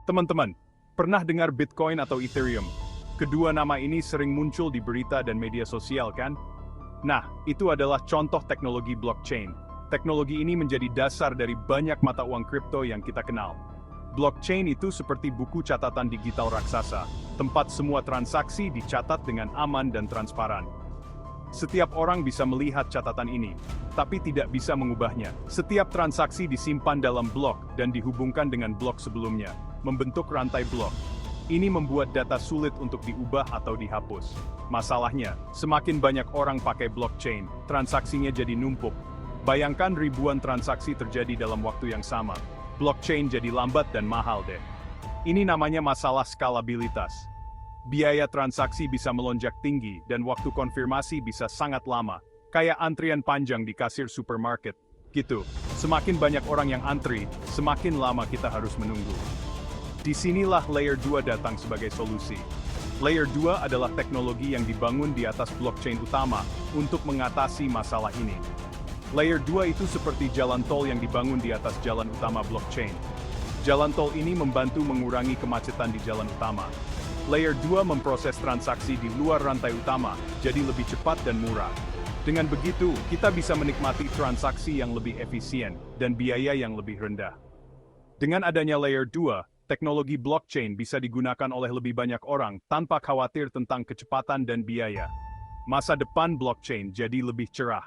Teman-teman, pernah dengar Bitcoin atau Ethereum? Kedua nama ini sering muncul di berita dan media sosial kan? Nah, itu adalah contoh teknologi blockchain. Teknologi ini menjadi dasar dari banyak mata uang kripto yang kita kenal. Blockchain itu seperti buku catatan digital raksasa, tempat semua transaksi dicatat dengan aman dan transparan. Setiap orang bisa melihat catatan ini, tapi tidak bisa mengubahnya. Setiap transaksi disimpan dalam blok dan dihubungkan dengan blok sebelumnya, membentuk rantai blok. Ini membuat data sulit untuk diubah atau dihapus. Masalahnya, semakin banyak orang pakai blockchain, transaksinya jadi numpuk. Bayangkan ribuan transaksi terjadi dalam waktu yang sama. Blockchain jadi lambat dan mahal deh. Ini namanya masalah skalabilitas. Biaya transaksi bisa melonjak tinggi dan waktu konfirmasi bisa sangat lama, kayak antrian panjang di kasir supermarket. Gitu, semakin banyak orang yang antri, semakin lama kita harus menunggu. Disinilah Layer 2 datang sebagai solusi. Layer 2 adalah teknologi yang dibangun di atas blockchain utama untuk mengatasi masalah ini. Layer 2 itu seperti jalan tol yang dibangun di atas jalan utama blockchain. Jalan tol ini membantu mengurangi kemacetan di jalan utama. Layer 2 memproses transaksi di luar rantai utama, jadi lebih cepat dan murah. Dengan begitu, kita bisa menikmati transaksi yang lebih efisien dan biaya yang lebih rendah. Dengan adanya Layer 2, teknologi blockchain bisa digunakan oleh lebih banyak orang tanpa khawatir tentang kecepatan dan biaya. Masa depan blockchain jadi lebih cerah.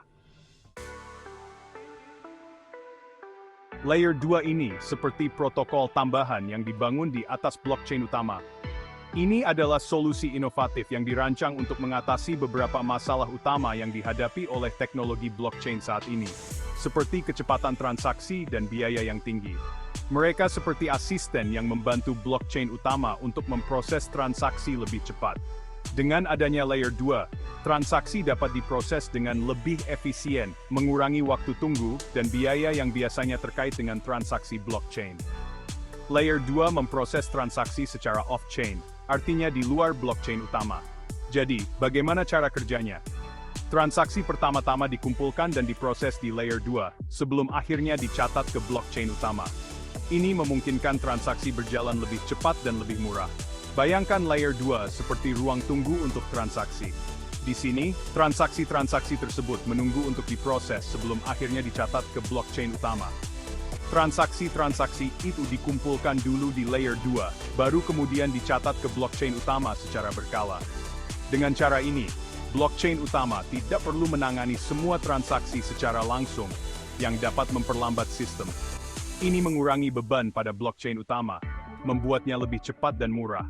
Layer 2 ini seperti protokol tambahan yang dibangun di atas blockchain utama. Ini adalah solusi inovatif yang dirancang untuk mengatasi beberapa masalah utama yang dihadapi oleh teknologi blockchain saat ini, seperti kecepatan transaksi dan biaya yang tinggi. Mereka seperti asisten yang membantu blockchain utama untuk memproses transaksi lebih cepat. Dengan adanya Layer 2, transaksi dapat diproses dengan lebih efisien, mengurangi waktu tunggu dan biaya yang biasanya terkait dengan transaksi blockchain. Layer 2 memproses transaksi secara off-chain, artinya di luar blockchain utama. Jadi, bagaimana cara kerjanya? Transaksi pertama-tama dikumpulkan dan diproses di Layer 2, sebelum akhirnya dicatat ke blockchain utama. Ini memungkinkan transaksi berjalan lebih cepat dan lebih murah. Bayangkan Layer 2 seperti ruang tunggu untuk transaksi. Di sini, transaksi-transaksi tersebut menunggu untuk diproses sebelum akhirnya dicatat ke blockchain utama. Transaksi-transaksi itu dikumpulkan dulu di Layer 2, baru kemudian dicatat ke blockchain utama secara berkala. Dengan cara ini, blockchain utama tidak perlu menangani semua transaksi secara langsung, yang dapat memperlambat sistem. Ini mengurangi beban pada blockchain utama, membuatnya lebih cepat dan murah.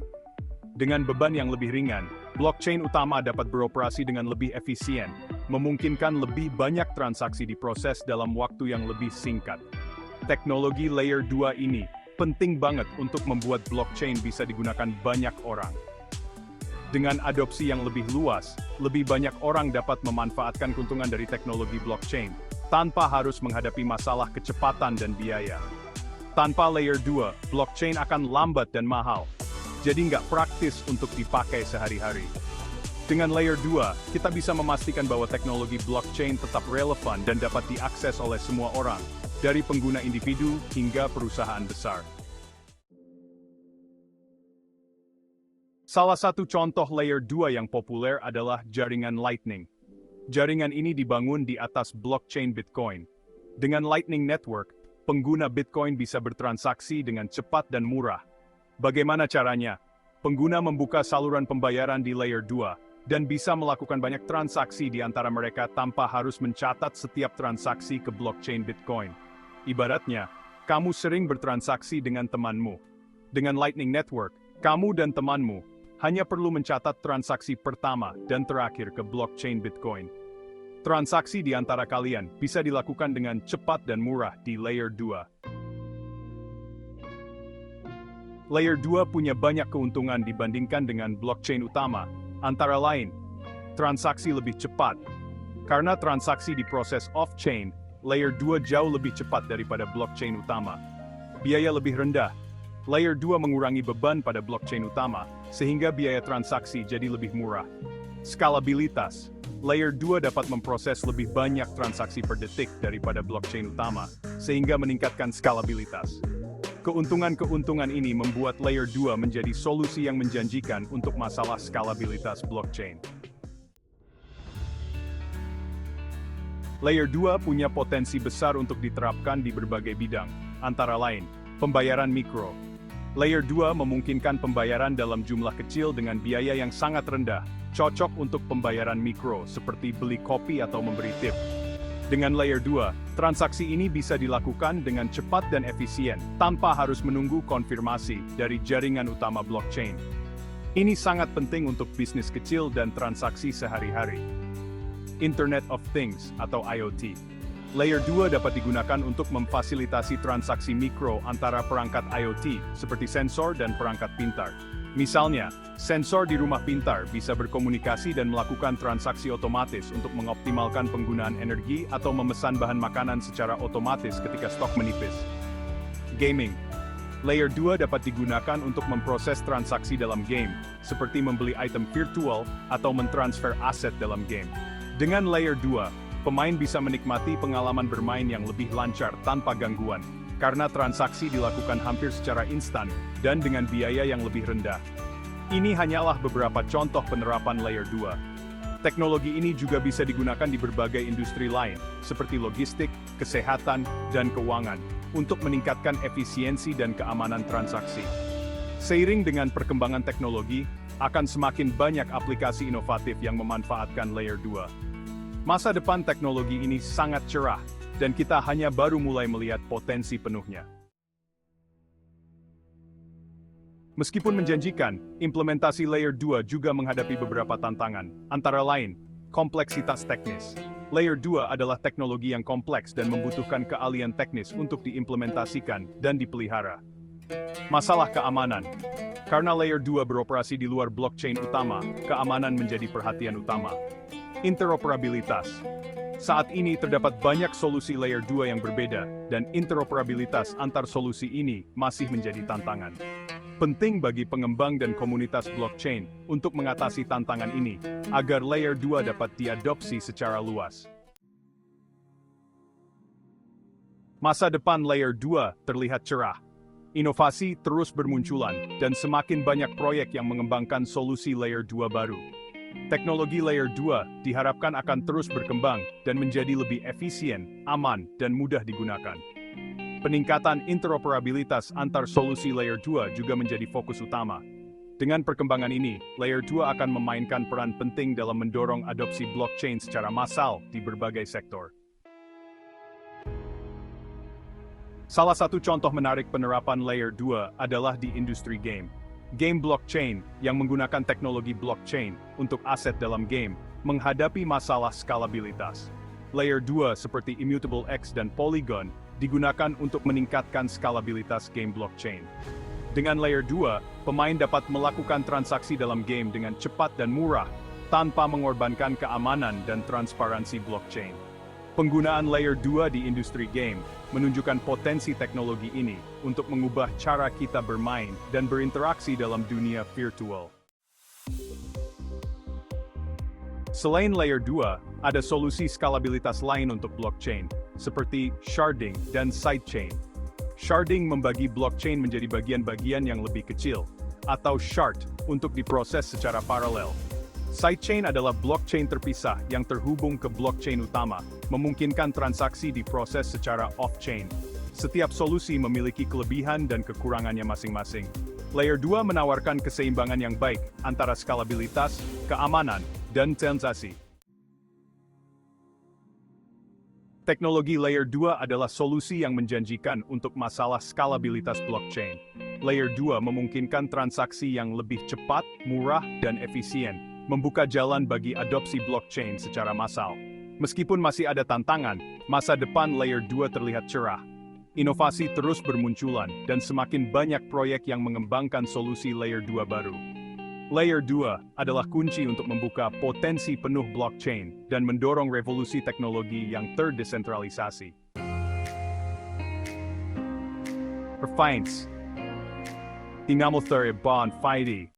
Dengan beban yang lebih ringan, blockchain utama dapat beroperasi dengan lebih efisien, memungkinkan lebih banyak transaksi diproses dalam waktu yang lebih singkat. Teknologi Layer 2 ini penting banget untuk membuat blockchain bisa digunakan banyak orang. Dengan adopsi yang lebih luas, lebih banyak orang dapat memanfaatkan keuntungan dari teknologi blockchain, tanpa harus menghadapi masalah kecepatan dan biaya. Tanpa Layer 2, blockchain akan lambat dan mahal, jadi nggak praktis untuk dipakai sehari-hari. Dengan Layer 2, kita bisa memastikan bahwa teknologi blockchain tetap relevan dan dapat diakses oleh semua orang, dari pengguna individu hingga perusahaan besar. Salah satu contoh Layer 2 yang populer adalah jaringan Lightning. Jaringan ini dibangun di atas blockchain Bitcoin. Dengan Lightning Network, pengguna Bitcoin bisa bertransaksi dengan cepat dan murah. Bagaimana caranya? Pengguna membuka saluran pembayaran di Layer 2, dan bisa melakukan banyak transaksi di antara mereka tanpa harus mencatat setiap transaksi ke blockchain Bitcoin. Ibaratnya, kamu sering bertransaksi dengan temanmu. Dengan Lightning Network, kamu dan temanmu hanya perlu mencatat transaksi pertama dan terakhir ke blockchain Bitcoin. Transaksi di antara kalian bisa dilakukan dengan cepat dan murah di Layer 2. Layer 2 punya banyak keuntungan dibandingkan dengan blockchain utama, antara lain, transaksi lebih cepat. Karena transaksi diproses off-chain, Layer 2 jauh lebih cepat daripada blockchain utama. Biaya lebih rendah. Layer 2 mengurangi beban pada blockchain utama, sehingga biaya transaksi jadi lebih murah. Skalabilitas. Layer 2 dapat memproses lebih banyak transaksi per detik daripada blockchain utama, sehingga meningkatkan skalabilitas. Keuntungan-keuntungan ini membuat Layer 2 menjadi solusi yang menjanjikan untuk masalah skalabilitas blockchain. Layer 2 punya potensi besar untuk diterapkan di berbagai bidang, antara lain, pembayaran mikro. Layer 2 memungkinkan pembayaran dalam jumlah kecil dengan biaya yang sangat rendah, cocok untuk pembayaran mikro seperti beli kopi atau memberi tip. Dengan Layer 2, transaksi ini bisa dilakukan dengan cepat dan efisien, tanpa harus menunggu konfirmasi dari jaringan utama blockchain. Ini sangat penting untuk bisnis kecil dan transaksi sehari-hari. Internet of Things atau IoT. Layer 2 dapat digunakan untuk memfasilitasi transaksi mikro antara perangkat IoT, seperti sensor dan perangkat pintar. Misalnya, sensor di rumah pintar bisa berkomunikasi dan melakukan transaksi otomatis untuk mengoptimalkan penggunaan energi atau memesan bahan makanan secara otomatis ketika stok menipis. Gaming. Layer 2 dapat digunakan untuk memproses transaksi dalam game, seperti membeli item virtual atau mentransfer aset dalam game. Dengan Layer 2, pemain bisa menikmati pengalaman bermain yang lebih lancar tanpa gangguan, karena transaksi dilakukan hampir secara instan dan dengan biaya yang lebih rendah. Ini hanyalah beberapa contoh penerapan Layer 2. Teknologi ini juga bisa digunakan di berbagai industri lain, seperti logistik, kesehatan, dan keuangan, untuk meningkatkan efisiensi dan keamanan transaksi. Seiring dengan perkembangan teknologi, akan semakin banyak aplikasi inovatif yang memanfaatkan Layer 2. Masa depan teknologi ini sangat cerah, dan kita hanya baru mulai melihat potensi penuhnya. Meskipun menjanjikan, implementasi Layer 2 juga menghadapi beberapa tantangan, antara lain, kompleksitas teknis. Layer 2 adalah teknologi yang kompleks dan membutuhkan keahlian teknis untuk diimplementasikan dan dipelihara. Masalah keamanan. Karena Layer 2 beroperasi di luar blockchain utama, keamanan menjadi perhatian utama. Interoperabilitas. Saat ini terdapat banyak solusi Layer 2 yang berbeda, dan interoperabilitas antar solusi ini masih menjadi tantangan. Penting bagi pengembang dan komunitas blockchain untuk mengatasi tantangan ini, agar Layer 2 dapat diadopsi secara luas. Masa depan Layer 2 terlihat cerah. Inovasi terus bermunculan, dan semakin banyak proyek yang mengembangkan solusi Layer 2 baru. Teknologi Layer 2 diharapkan akan terus berkembang dan menjadi lebih efisien, aman, dan mudah digunakan. Peningkatan interoperabilitas antar solusi Layer 2 juga menjadi fokus utama. Dengan perkembangan ini, Layer 2 akan memainkan peran penting dalam mendorong adopsi blockchain secara massal di berbagai sektor. Salah satu contoh menarik penerapan Layer 2 adalah di industri game. Game blockchain yang menggunakan teknologi blockchain untuk aset dalam game menghadapi masalah skalabilitas. Layer 2 seperti Immutable X dan Polygon digunakan untuk meningkatkan skalabilitas game blockchain. Dengan Layer 2, pemain dapat melakukan transaksi dalam game dengan cepat dan murah, tanpa mengorbankan keamanan dan transparansi blockchain. Penggunaan Layer 2 di industri game menunjukkan potensi teknologi ini untuk mengubah cara kita bermain dan berinteraksi dalam dunia virtual. Selain Layer 2, ada solusi skalabilitas lain untuk blockchain, seperti sharding dan sidechain. Sharding membagi blockchain menjadi bagian-bagian yang lebih kecil, atau shard, untuk diproses secara paralel. Sidechain adalah blockchain terpisah yang terhubung ke blockchain utama, memungkinkan transaksi diproses secara off-chain. Setiap solusi memiliki kelebihan dan kekurangannya masing-masing. Layer 2 menawarkan keseimbangan yang baik antara skalabilitas, keamanan, dan transaksi. Teknologi Layer 2 adalah solusi yang menjanjikan untuk masalah skalabilitas blockchain. Layer 2 memungkinkan transaksi yang lebih cepat, murah, dan efisien, membuka jalan bagi adopsi blockchain secara massal. Meskipun masih ada tantangan, masa depan Layer 2 terlihat cerah. Inovasi terus bermunculan, dan semakin banyak proyek yang mengembangkan solusi Layer 2 baru. Layer 2 adalah kunci untuk membuka potensi penuh blockchain dan mendorong revolusi teknologi yang terdesentralisasi. Refines. Tinamother Bond 5D.